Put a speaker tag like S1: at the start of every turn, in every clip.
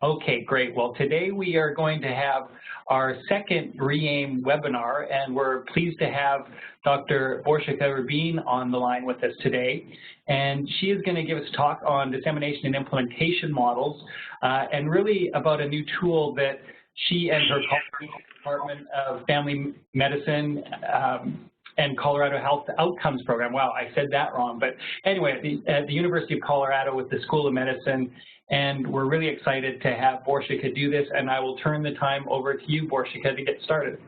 S1: Okay, great. Well, today we are going to have our second REAIM webinar, and we're pleased to have Dr. Rabin on the line with us today. And she is going to give us a talk on dissemination and implementation models, and really about a new tool that she and her colleagues at the Department of Family Medicine and Colorado Health Outcomes Program. Wow, I said that wrong. But anyway, at the University of Colorado with the School of Medicine, and we're really excited to have Borshika do this, and I will turn the time over to you, Borshika, to get started.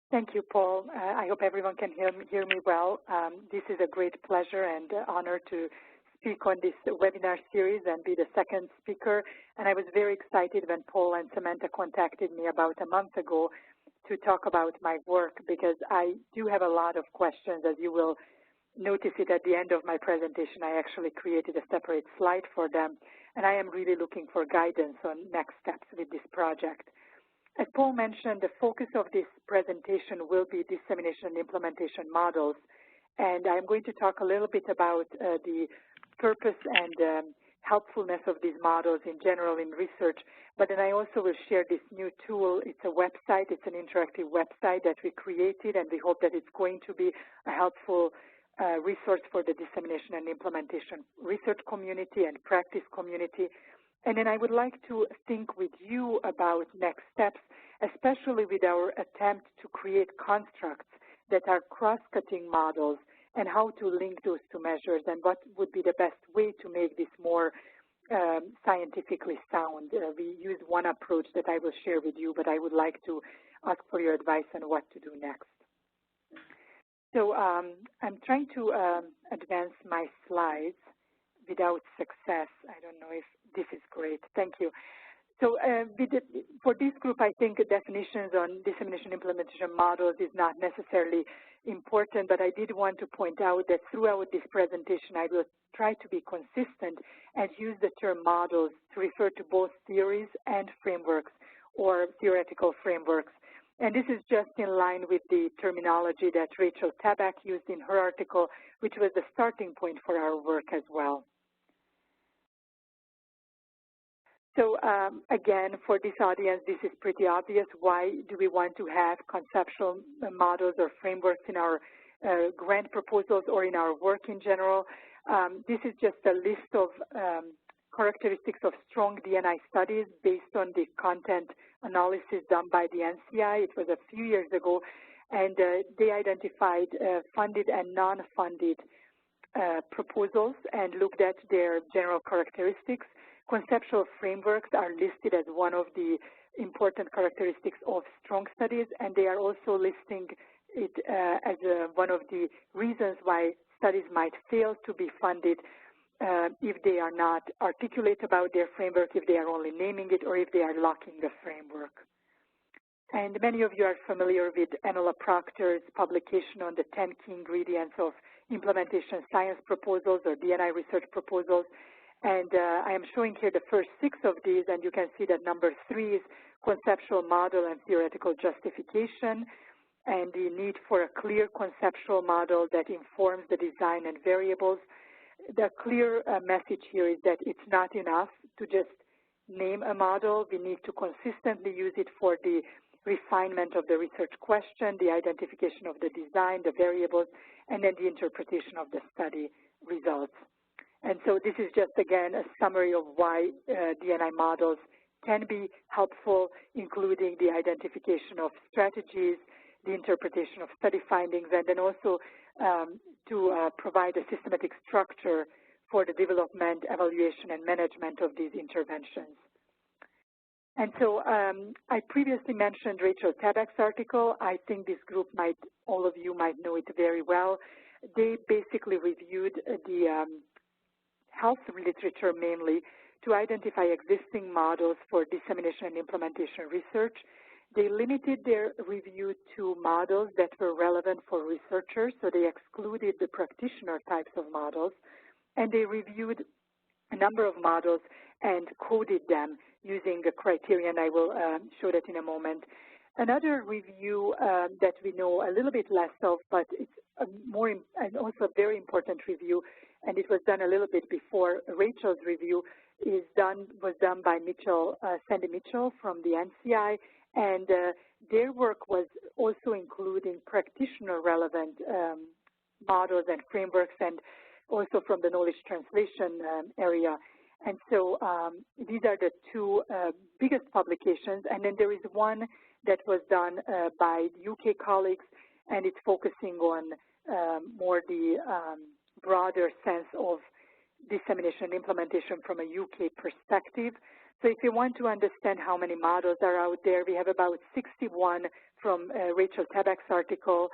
S2: Thank you, Paul. I hope everyone can hear me well. This is a great pleasure and honor to speak on this webinar series and be the second speaker. And I was very excited when Paul and Samantha contacted me about a month ago to talk about my work, because I do have a lot of questions. As you will notice it at the end of my presentation, I actually created a separate slide for them, and I am really looking for guidance on next steps with this project. As Paul mentioned, the focus of this presentation will be dissemination and implementation models, and I'm going to talk a little bit about the purpose and helpfulness of these models in general in research, but then I also will share this new tool. It's a website, it's an interactive website that we created, and we hope that it's going to be a helpful resource for the dissemination and implementation research community and practice community. And then I would like to think with you about next steps, especially with our attempt to create constructs that are cross-cutting models and how to link those two measures and what would be the best way to make this more scientifically sound. We use one approach that I will share with you, but I would like to ask for your advice on what to do next. So I'm trying to advance my slides without success. I don't know if this is great. Thank you. So for this group, I think definitions on dissemination implementation models is not necessarily important, but I did want to point out that throughout this presentation, I will try to be consistent and use the term models to refer to both theories and frameworks or theoretical frameworks. And this is just in line with the terminology that Rachel Tabak used in her article, which was the starting point for our work as well. So again, for this audience, this is pretty obvious. Why do we want to have conceptual models or frameworks in our grant proposals or in our work in general? This is just a list of characteristics of strong D&I studies based on the content analysis done by the NCI. It was a few years ago, and they identified funded and non-funded proposals and looked at their general characteristics. Conceptual frameworks are listed as one of the important characteristics of strong studies, and they are also listing it as one of the reasons why studies might fail to be funded if they are not articulate about their framework, if they are only naming it, or if they are lacking the framework. And many of you are familiar with Enola Proctor's publication on the 10 key ingredients of implementation science proposals or D&I research proposals. And I am showing here the first 6 of these, and you can see that number 3 is conceptual model and theoretical justification, and the need for a clear conceptual model that informs the design and variables. The clear message here is that it's not enough to just name a model. We need to consistently use it for the refinement of the research question, the identification of the design, the variables, and then the interpretation of the study results. And so this is just, again, a summary of why D&I models can be helpful, including the identification of strategies, the interpretation of study findings, and then also to provide a systematic structure for the development, evaluation, and management of these interventions. And so I previously mentioned Rachel Tabak's article. I think this group all of you might know it very well. They basically reviewed the health literature mainly to identify existing models for dissemination and implementation research. They limited their review to models that were relevant for researchers, so they excluded the practitioner types of models, and they reviewed a number of models and coded them using a criterion. I will show that in a moment. Another review that we know a little bit less of, but it's and also a very important review, and it was done a little bit before Rachel's review, was done by Sandy Mitchell from the NCI, and their work was also including practitioner-relevant models and frameworks, and also from the knowledge translation area. And so these are the two biggest publications, and then there is one that was done by UK colleagues, and it's focusing on more the broader sense of dissemination and implementation from a UK perspective. So if you want to understand how many models are out there, we have about 61 from Rachel Tabak's article,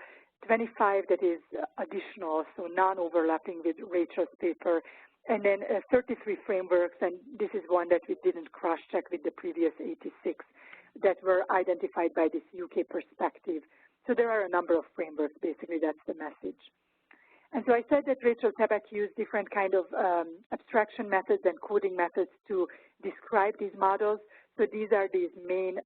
S2: 25 that is additional, so non-overlapping with Rachel's paper, and then 33 frameworks, and this is one that we didn't cross-check with the previous 86 that were identified by this UK perspective. So there are a number of frameworks, basically, that's the message. And so I said that Rachel Tabak used different kind of abstraction methods and coding methods to describe these models. So these are these main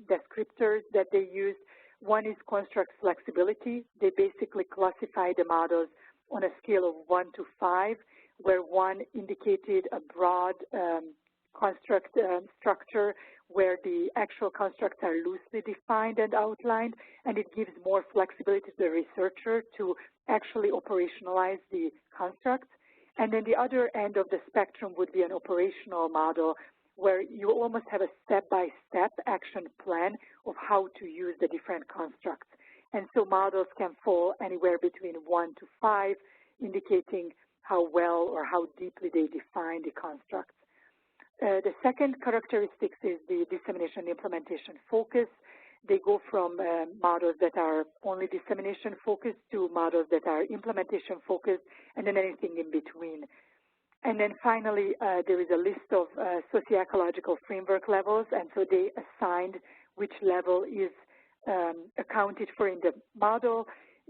S2: descriptors that they used. One is construct flexibility. They basically classify the models on a scale of 1 to 5, where 1 indicated a broad construct structure where the actual constructs are loosely defined and outlined, and it gives more flexibility to the researcher to actually operationalize the constructs. And then the other end of the spectrum would be an operational model where you almost have a step-by-step action plan of how to use the different constructs. And so models can fall anywhere between 1 to 5, indicating how well or how deeply they define the constructs. The second characteristics is the dissemination and implementation focus. They go from models that are only dissemination focused to models that are implementation focused, and then anything in between. And then finally, there is a list of socio-ecological framework levels, and so they assigned which level is accounted for in the model.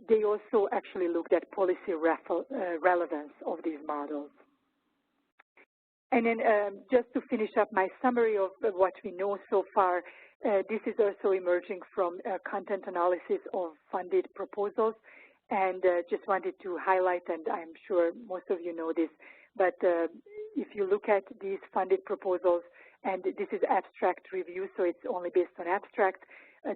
S2: They also actually looked at policy relevance of these models. And then just to finish up my summary of what we know so far, this is also emerging from content analysis of funded proposals. And just wanted to highlight, and I'm sure most of you know this, but if you look at these funded proposals, and this is abstract review, so it's only based on abstract,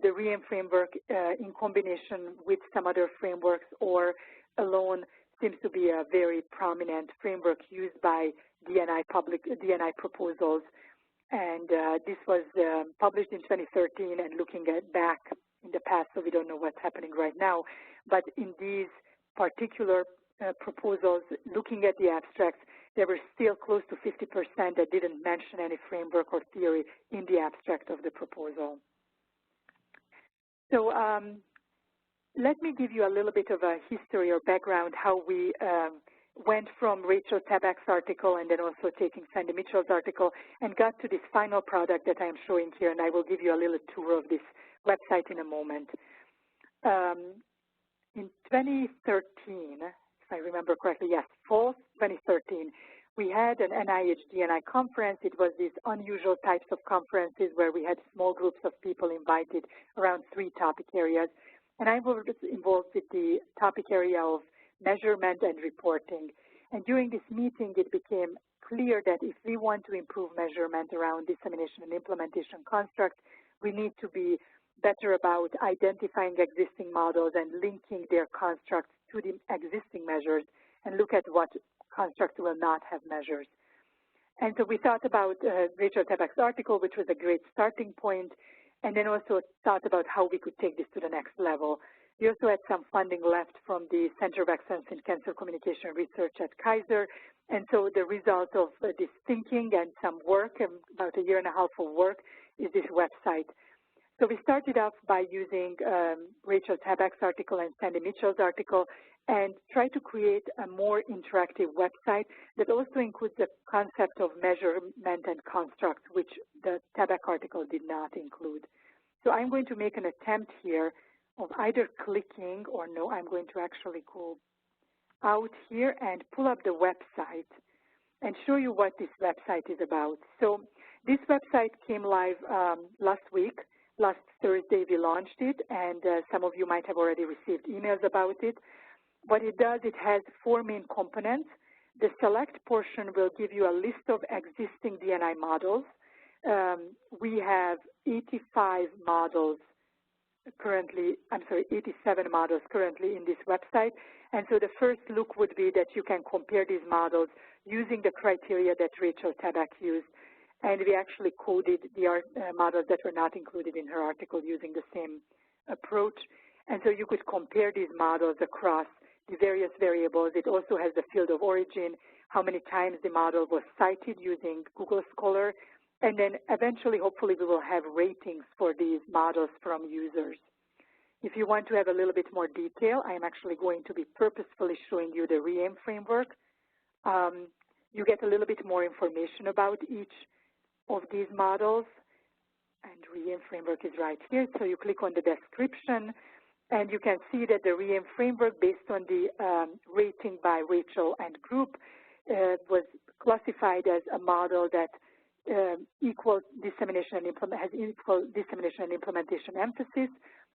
S2: the REAM framework in combination with some other frameworks or alone seems to be a very prominent framework used by DNI proposals. And this was published in 2013 and looking back in the past, so we don't know what's happening right now. But in these particular proposals, looking at the abstracts, there were still close to 50% that didn't mention any framework or theory in the abstract of the proposal. So let me give you a little bit of a history or background how we went from Rachel Tabak's article and then also taking Sandy Mitchell's article and got to this final product that I'm showing here, and I will give you a little tour of this website in a moment. In 2013, if I remember correctly, yes, fall 2013, we had an NIH DNI conference. It was these unusual types of conferences where we had small groups of people invited around 3 topic areas. And I was involved with the topic area of measurement and reporting. And during this meeting, it became clear that if we want to improve measurement around dissemination and implementation constructs, we need to be better about identifying existing models and linking their constructs to the existing measures and look at what constructs will not have measures. And so we thought about Rachel Tabak's article, which was a great starting point, and then also thought about how we could take this to the next level. We also had some funding left from the Center of Excellence in Cancer Communication Research at Kaiser, and so the result of this thinking and some work, about a year and a half of work, is this website. So we started off by using Rachel Tabak's article and Sandy Mitchell's article and try to create a more interactive website that also includes the concept of measurement and constructs, which the Tabak article did not include. So I'm going to make an attempt here of either clicking or no, I'm going to actually go out here and pull up the website and show you what this website is about. So this website came live last week. Last Thursday we launched it, and some of you might have already received emails about it. What it does, it has 4 main components. The select portion will give you a list of existing DNI models. We have 85 models currently, 87 models currently in this website. And so the first look would be that you can compare these models using the criteria that Rachel Tabak used. And we actually coded the models that were not included in her article using the same approach. And so you could compare these models across the various variables. It also has the field of origin, how many times the model was cited using Google Scholar, and then eventually, hopefully, we will have ratings for these models from users. If you want to have a little bit more detail, I am actually going to be purposefully showing you the REAIM framework. You get a little bit more information about each of these models, and REAIM framework is right here. So you click on the description, and you can see that the REAIM framework, based on the rating by Rachel and group, was classified as a model that has equal dissemination and implementation emphasis.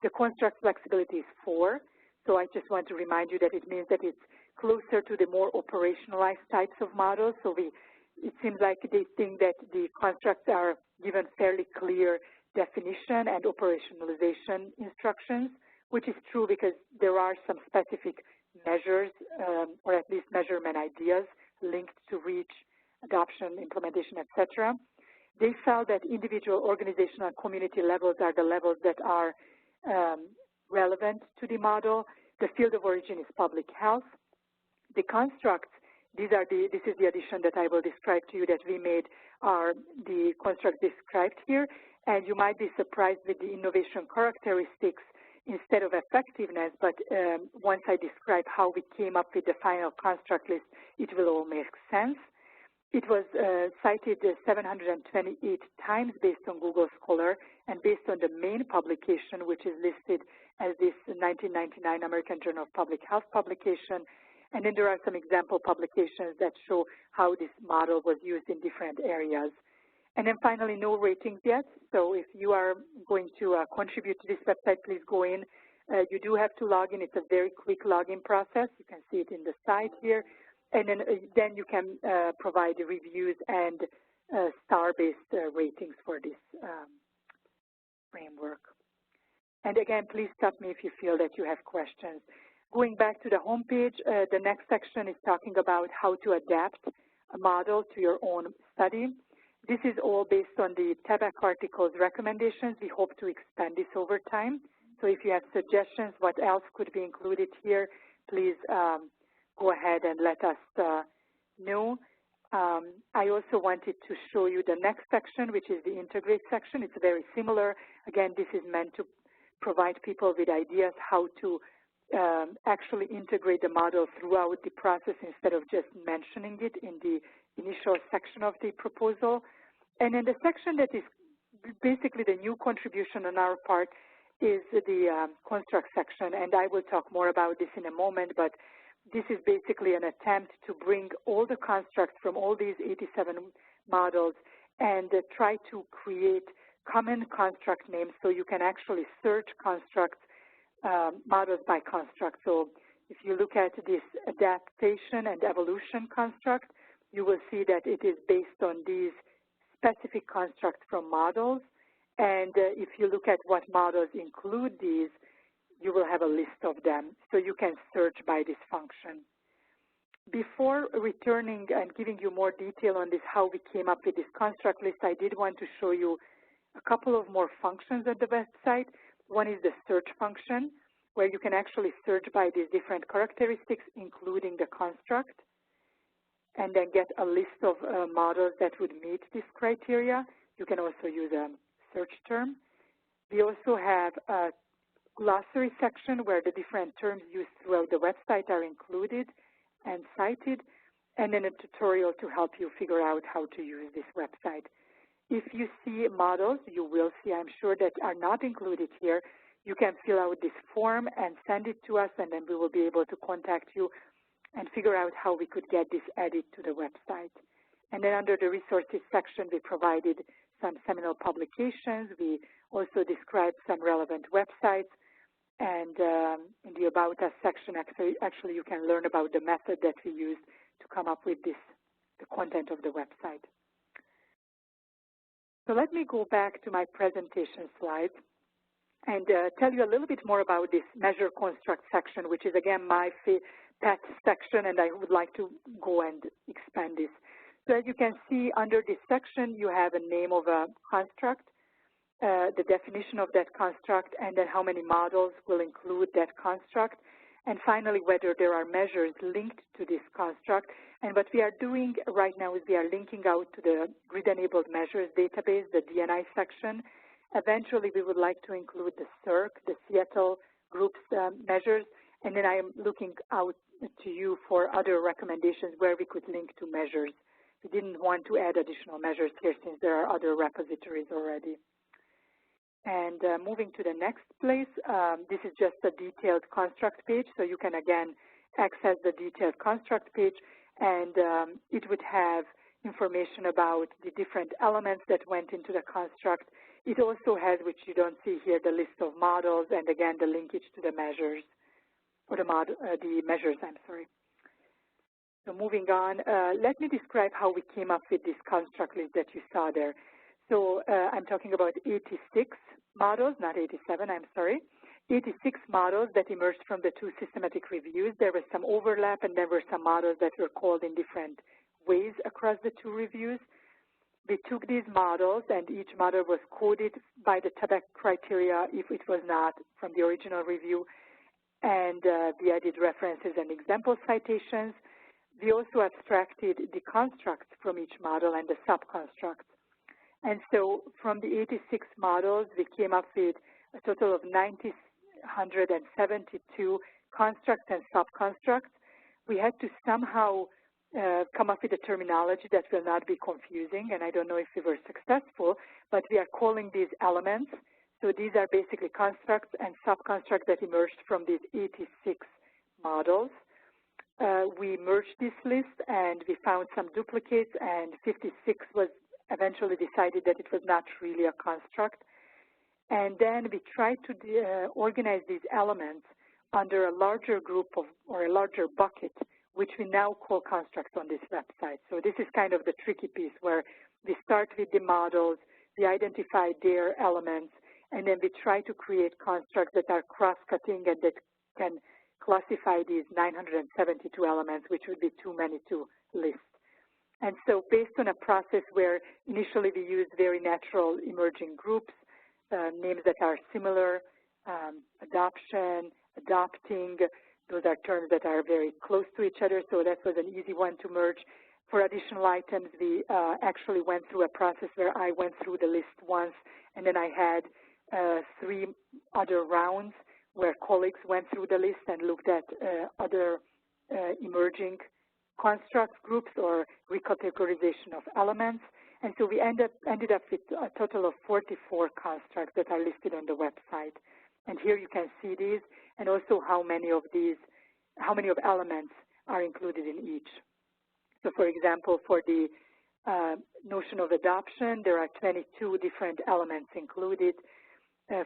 S2: The construct flexibility is 4, so I just want to remind you that it means that it's closer to the more operationalized types of models. So it seems like they think that the constructs are given fairly clear definition and operationalization instructions, which is true because there are some specific measures or at least measurement ideas linked to reach, adoption, implementation, etc. They felt that individual, organizational, and community levels are the levels that are relevant to the model. The field of origin is public health. The constructs, this is the addition that I will describe to you that we made, are the constructs described here. And you might be surprised with the innovation characteristics instead of effectiveness, but once I describe how we came up with the final construct list, it will all make sense. It was cited 728 times based on Google Scholar and based on the main publication, which is listed as this 1999 American Journal of Public Health publication. And then there are some example publications that show how this model was used in different areas. And then finally, no ratings yet. So if you are going to contribute to this website, please go in. You do have to log in. It's a very quick login process. You can see it in the site here. And then you can provide reviews and star-based ratings for this framework. And again, please stop me if you feel that you have questions. Going back to the homepage, the next section is talking about how to adapt a model to your own study. This is all based on the Tabak article's recommendations. We hope to expand this over time. So if you have suggestions, what else could be included here, please go ahead and let us know. I also wanted to show you the next section, which is the integrate section. It's very similar. Again, this is meant to provide people with ideas how to actually integrate the model throughout the process instead of just mentioning it in the initial section of the proposal. And then the section that is basically the new contribution on our part is the construct section, and I will talk more about this in a moment, but this is basically an attempt to bring all the constructs from all these 87 models and try to create common construct names so you can actually search constructs, models by construct. So if you look at this adaptation and evolution construct, you will see that it is based on these specific constructs from models. And if you look at what models include these, you will have a list of them, so you can search by this function. Before returning and giving you more detail on this, how we came up with this construct list, I did want to show you a couple of more functions at the website. One is the search function, where you can actually search by these different characteristics, including the construct, and then get a list of models that would meet this criteria. You can also use a search term. We also have a glossary section where the different terms used throughout the website are included and cited, and then a tutorial to help you figure out how to use this website. If you see models, you will see, I'm sure, that are not included here, you can fill out this form and send it to us, and then we will be able to contact you and figure out how we could get this added to the website. And then under the resources section, we provided some seminal publications. We also described some relevant websites. And in the About Us section, actually you can learn about the method that we used to come up with the content of the website. So let me go back to my presentation slides and tell you a little bit more about this measure construct section, which is, again, my pet section, and I would like to go and expand this. So as you can see, under this section, you have a name of a construct, the definition of that construct, and then how many models will include that construct, and finally, whether there are measures linked to this construct. And what we are doing right now is we are linking out to the Grid-Enabled Measures database, the DNI section. Eventually, we would like to include the CIRC, the Seattle Group's measures, and then I am looking out to you for other recommendations where we could link to measures. We didn't want to add additional measures here since there are other repositories already. And moving to the next place, this is just a detailed construct page, so you can again access the detailed construct page, and it would have information about the different elements that went into the construct. It also has, which you don't see here, the list of models, and again the linkage to the measures, or the measures, I'm sorry. So moving on, let me describe how we came up with this construct list that you saw there. So I'm talking about 86 models, not 87, I'm sorry. 86 models that emerged from the two systematic reviews. There was some overlap, and there were some models that were called in different ways across the two reviews. We took these models, and each model was coded by the TABEC criteria if it was not from the original review, and we added references and example citations. We also abstracted the constructs from each model and the subconstructs. And so from the 86 models, we came up with a total of 972 constructs and subconstructs. We had to somehow come up with a terminology that will not be confusing, and I don't know if we were successful, but we are calling these elements. So these are basically constructs and subconstructs that emerged from these 86 models. We merged this list, and we found some duplicates, and 56 was eventually decided that it was not really a construct. And then we tried to organize these elements under a larger group of, or a larger bucket, which we now call constructs on this website. So this is kind of the tricky piece where we start with the models, we identify their elements, and then we try to create constructs that are cross-cutting and that can classify these 972 elements, which would be too many to list. And so based on a process where initially we used very natural emerging groups, names that are similar, adoption, adopting, those are terms that are very close to each other, so that was an easy one to merge. For additional items, we actually went through a process where I went through the list once, and then I had 3 other rounds where colleagues went through the list and looked at other emerging construct groups or recategorization of elements. And so we ended up with a total of 44 constructs that are listed on the website. And here you can see these, and also how many of elements are included in each. So for example, for the notion of adoption, there are 22 different elements included.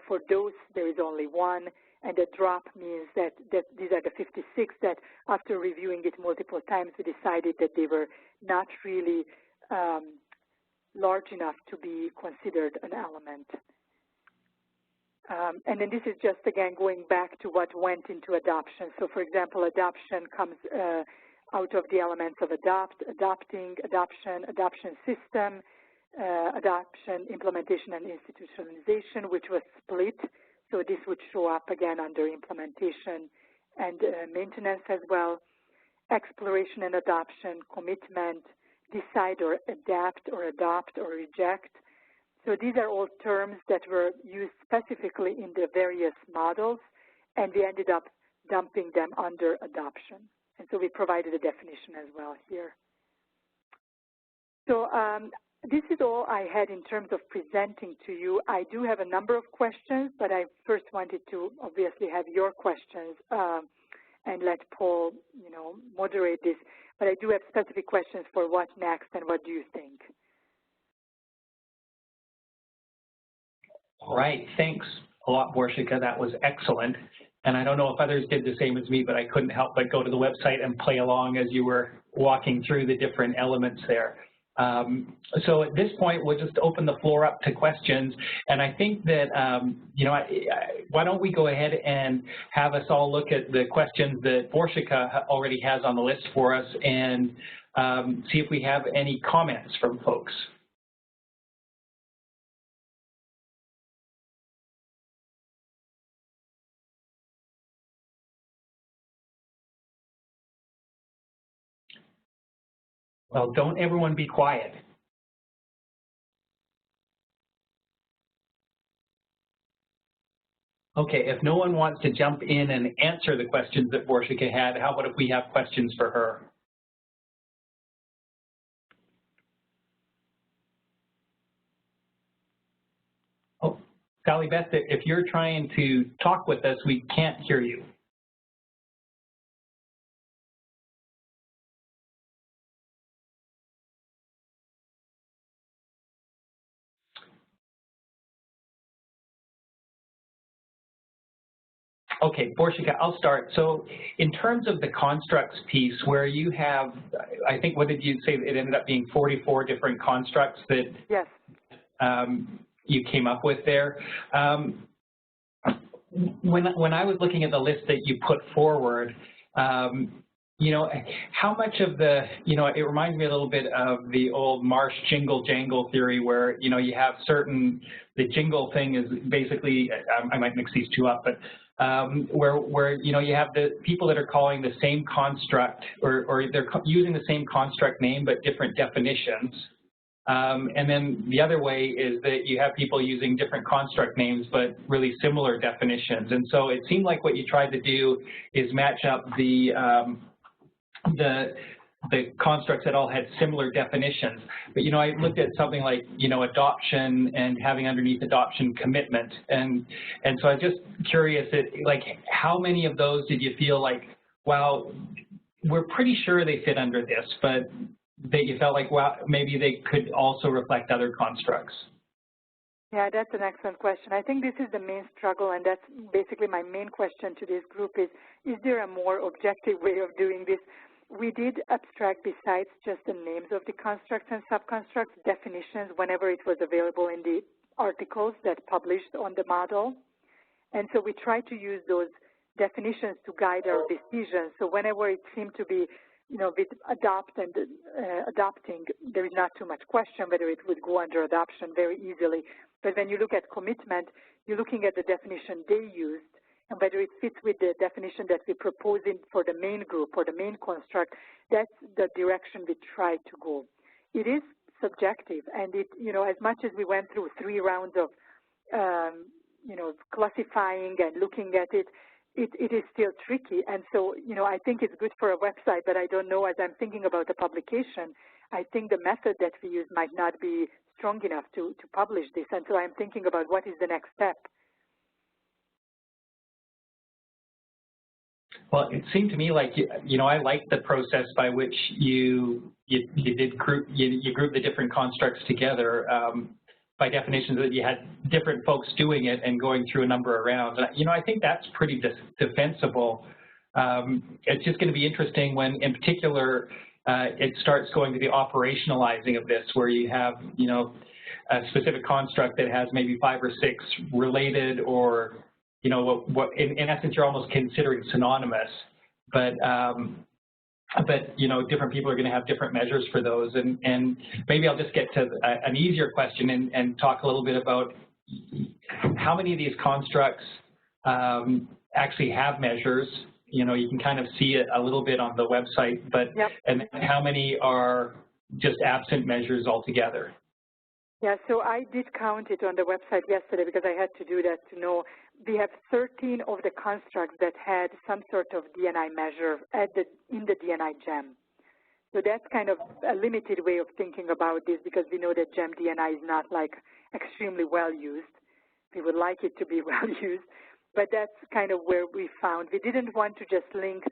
S2: For dose, there is only 1, and a drop means that these are the 56 that after reviewing it multiple times, we decided that they were not really large enough to be considered an element. And then this is just, again, going back to what went into adoption. So for example, adoption comes out of the elements of adopt, adopting, adoption, adoption system, adoption, implementation, and institutionalization, which was split. So this would show up again under implementation and maintenance as well. Exploration and adoption, commitment, decide or adapt or adopt or reject. So these are all terms that were used specifically in the various models, and we ended up dumping them under adoption. And so we provided a definition as well here. So this is all I had in terms of presenting to you. I do have a number of questions, but I first wanted to obviously have your questions and let Paul, moderate this. But I do have specific questions for what next and what do you think?
S1: All right, thanks a lot, Borshika. That was excellent. And I don't know if others did the same as me, but I couldn't help but go to the website and play along as you were walking through the different elements there. So at this point, we'll just open the floor up to questions. And I think that, why don't we go ahead and have us all look at the questions that Borshika already has on the list for us and see if we have any comments from folks. Well, don't everyone be quiet. Okay, if no one wants to jump in and answer the questions that Borshika had, how about if we have questions for her? Oh, Sally Beth, if you're trying to talk with us, we can't hear you. Okay, Borshika, I'll start. So in terms of the constructs piece where you have, I think, what did you say, it ended up being 44 different constructs that
S2: yes.
S1: You came up with there. When I was looking at the list that you put forward, you know, how much of the, you know, it reminds me a little bit of the old Marsh jingle jangle theory where, you know, you have certain, the jingle thing is basically, I might mix these two up, but where you know, you have the people that are calling the same construct or they're using the same construct name but different definitions. And then the other way is that you have people using different construct names but really similar definitions. And so it seemed like what you tried to do is match up the constructs that all had similar definitions. But, you know, I looked at something like, you know, adoption and having underneath adoption commitment. And so I'm just curious, like, how many of those did you feel like, well, we're pretty sure they fit under this, but that you felt like, well, maybe they could also reflect other constructs?
S2: Yeah, that's an excellent question. I think this is the main struggle, and that's basically my main question to this group is there a more objective way of doing this? We did abstract, besides just the names of the constructs and subconstructs, definitions whenever it was available in the articles that published on the model. And so we tried to use those definitions to guide our decisions. So whenever it seemed to be, you know, with adopt and adopting, there is not too much question whether it would go under adoption very easily. But when you look at commitment, you're looking at the definition they used and whether it fits with the definition that we propose in for the main group or the main construct. That's the direction we try to go. It is subjective, and it, you know, as much as we went through 3 rounds of, you know, classifying and looking at it, it is still tricky. And so, you know, I think it's good for a website, but I don't know, as I'm thinking about the publication, I think the method that we use might not be strong enough to publish this. And so I'm thinking about what is the next step.
S1: Well, it seemed to me like, you know, I liked the process by which you grouped the different constructs together. By definition, that you had different folks doing it and going through a number of rounds. And, you know, I think that's pretty defensible. It's just going to be interesting when, in particular, it starts going to the operationalizing of this, where you have, you know, a specific construct that has maybe 5 or 6 related, or, you know, what in essence you're almost considering synonymous, but you know, different people are going to have different measures for those. And maybe I'll just get to an easier question and talk a little bit about how many of these constructs actually have measures. You know, you can kind of see it a little bit on the website, but yep. And how many are just absent measures altogether?
S2: Yeah, so I did count it on the website yesterday because I had to do that to know. We have 13 of the constructs that had some sort of DNI measure in the DNI gem. So that's kind of a limited way of thinking about this because we know that gem DNI is not like extremely well used. We would like it to be well used, but that's kind of where we found. We didn't want to just link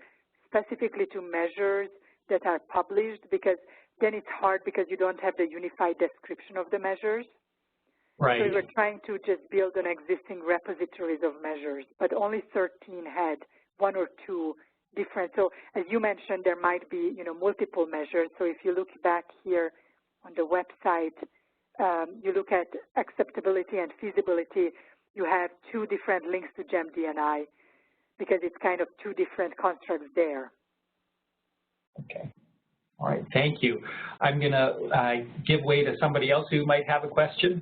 S2: specifically to measures that are published because then it's hard because you don't have the unified description of the measures.
S1: Right.
S2: So we were trying to just build on existing repositories of measures, but only 13 had one or two different. So as you mentioned, there might be, multiple measures. So if you look back here on the website, you look at acceptability and feasibility, you have two different links to GEM-DNI because it's kind of two different constructs there.
S1: Okay. All right, thank you. I'm going to give way to somebody else who might have a question.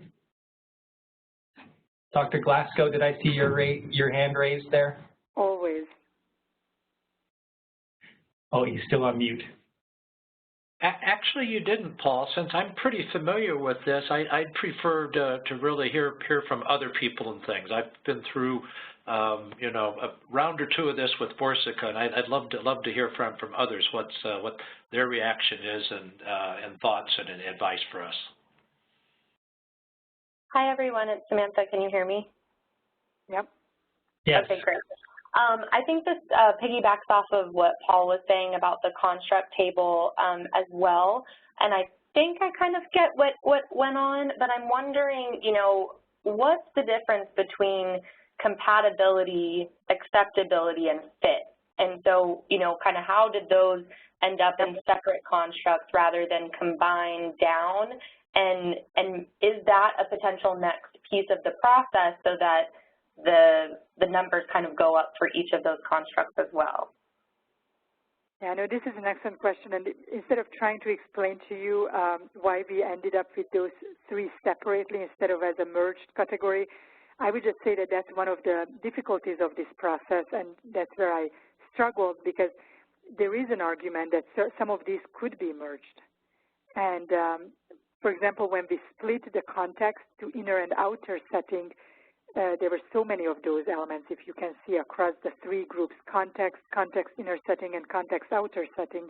S1: Dr. Glasgow, did I see your hand raised there?
S2: Always.
S1: Oh, he's still on mute.
S3: Actually, you didn't, Paul. Since I'm pretty familiar with this, I'd prefer to really hear from other people and things. I've been through, a round or two of this with Borsika, and I'd love to hear from others what their reaction is and thoughts and advice for us.
S4: Hi, everyone. It's Samantha. Can you hear me?
S2: Yep.
S1: Yes.
S4: Okay, great. I think this piggybacks off of what Paul was saying about the construct table as well, and I think I kind of get what went on, but I'm wondering, what's the difference between compatibility, acceptability, and fit? And so, kind of how did those end up in separate constructs rather than combined down? And is that a potential next piece of the process so that the numbers kind of go up for each of those constructs as well?
S2: Yeah, no, this is an excellent question. And instead of trying to explain to you why we ended up with those three separately instead of as a merged category, I would just say that that's one of the difficulties of this process, and that's where I struggled, because there is an argument that some of these could be merged. And for example, when we split the context to inner and outer setting, there were so many of those elements, if you can see across the three groups, context, context inner setting, and context outer setting.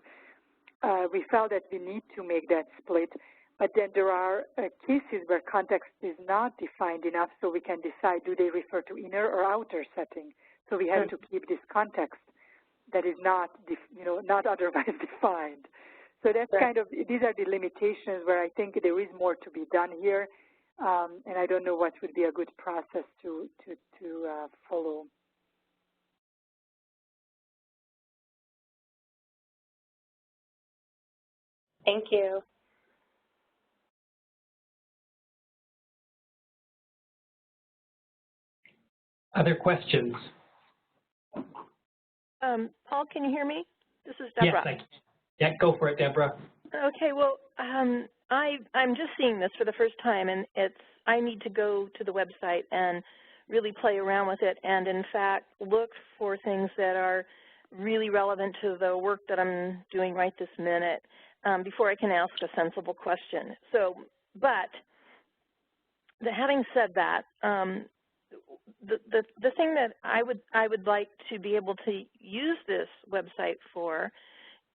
S2: We felt that we need to make that split, but then there are cases where context is not defined enough, so we can decide, do they refer to inner or outer setting? So we have to keep this context that is not, not otherwise defined. So that's kind of, these are the limitations where I think there is more to be done here. And I don't know what would be a good process to follow.
S4: Thank you.
S1: Other questions?
S5: Paul, can you hear me? This is Deborah.
S1: Yes, yeah, go for it, Deborah.
S5: Okay, well, I'm just seeing this for the first time, and I need to go to the website and really play around with it and, in fact, look for things that are really relevant to the work that I'm doing right this minute before I can ask a sensible question. So, but having said that, the thing that I would like to be able to use this website for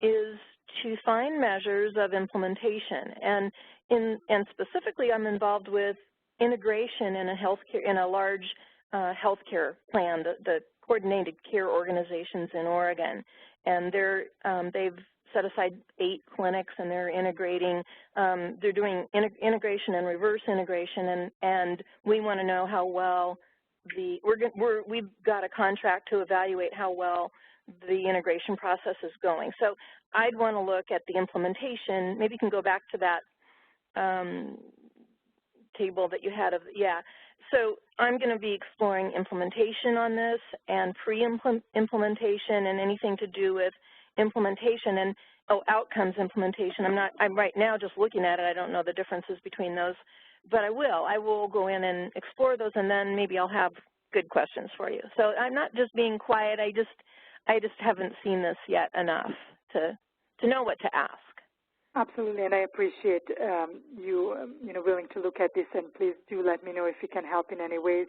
S5: is to find measures of implementation, and specifically I'm involved with integration in a large healthcare plan, the Coordinated Care Organizations in Oregon, and they've set aside 8 clinics, and they're integrating. They're doing integration and reverse integration, and we want to know how well we've got a contract to evaluate how well the integration process is going. So I'd want to look at the implementation. Maybe you can go back to that table that you had of, yeah. So I'm going to be exploring implementation on this and pre-implementation and anything to do with implementation and, outcomes implementation. I'm right now just looking at it. I don't know the differences between those, but I will go in and explore those, and then maybe I'll have good questions for you. So I'm not just being quiet. I just haven't seen this yet enough to know what to ask.
S2: Absolutely, and I appreciate you willing to look at this, and please do let me know if you can help in any ways.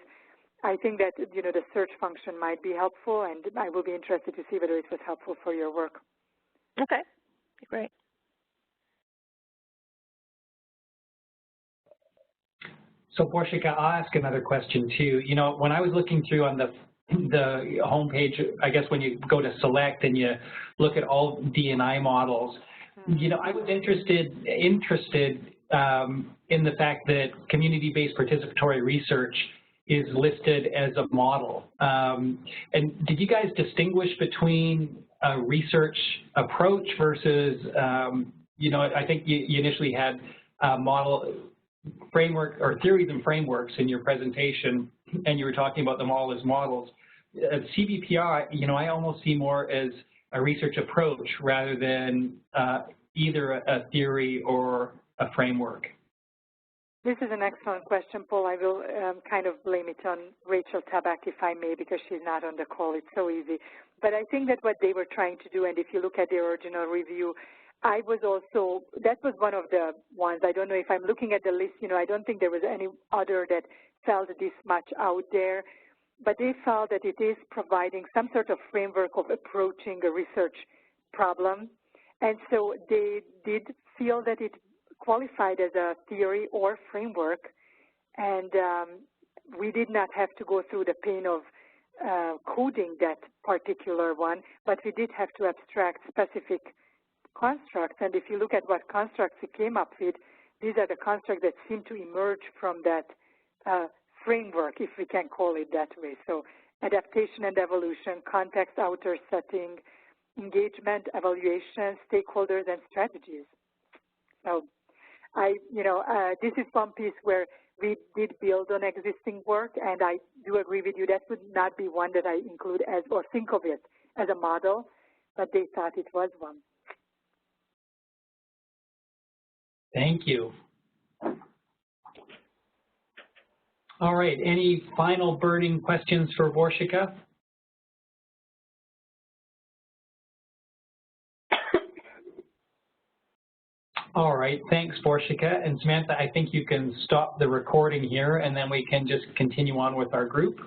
S2: I think that the search function might be helpful, and I will be interested to see whether it was helpful for your work.
S5: Okay, great.
S1: So Borsika, I'll ask another question too. When I was looking through on the homepage, I guess when you go to select and you look at all DNI models, I was interested in the fact that community-based participatory research is listed as a model. And did you guys distinguish between a research approach versus, you know, I think you initially had model framework or theories and frameworks in your presentation, and you were talking about them all as models. CBPR, you know, I almost see more as a research approach rather than either a theory or a framework.
S2: This is an excellent question, Paul. I will kind of blame it on Rachel Tabak, if I may, because she's not on the call. It's so easy. But I think that what they were trying to do, and if you look at the original review, I was also, that was one of the ones. I don't know if I'm looking at the list, you know, I don't think there was any other that felt this much out there. But they felt that it is providing some sort of framework of approaching a research problem. And so they did feel that it qualified as a theory or framework, and we did not have to go through the pain of coding that particular one, but we did have to abstract specific constructs. And if you look at what constructs we came up with, these are the constructs that seem to emerge from that framework, if we can call it that way. So adaptation and evolution, context, outer setting, engagement, evaluation, stakeholders, and strategies. So this is one piece where we did build on existing work, and I do agree with you, that would not be one that I include as, or think of it as a model, but they thought it was one.
S1: Thank you. All right, any final burning questions for Vorshika? All right, thanks, Vorshika. And Samantha, I think you can stop the recording here, and then we can just continue on with our group.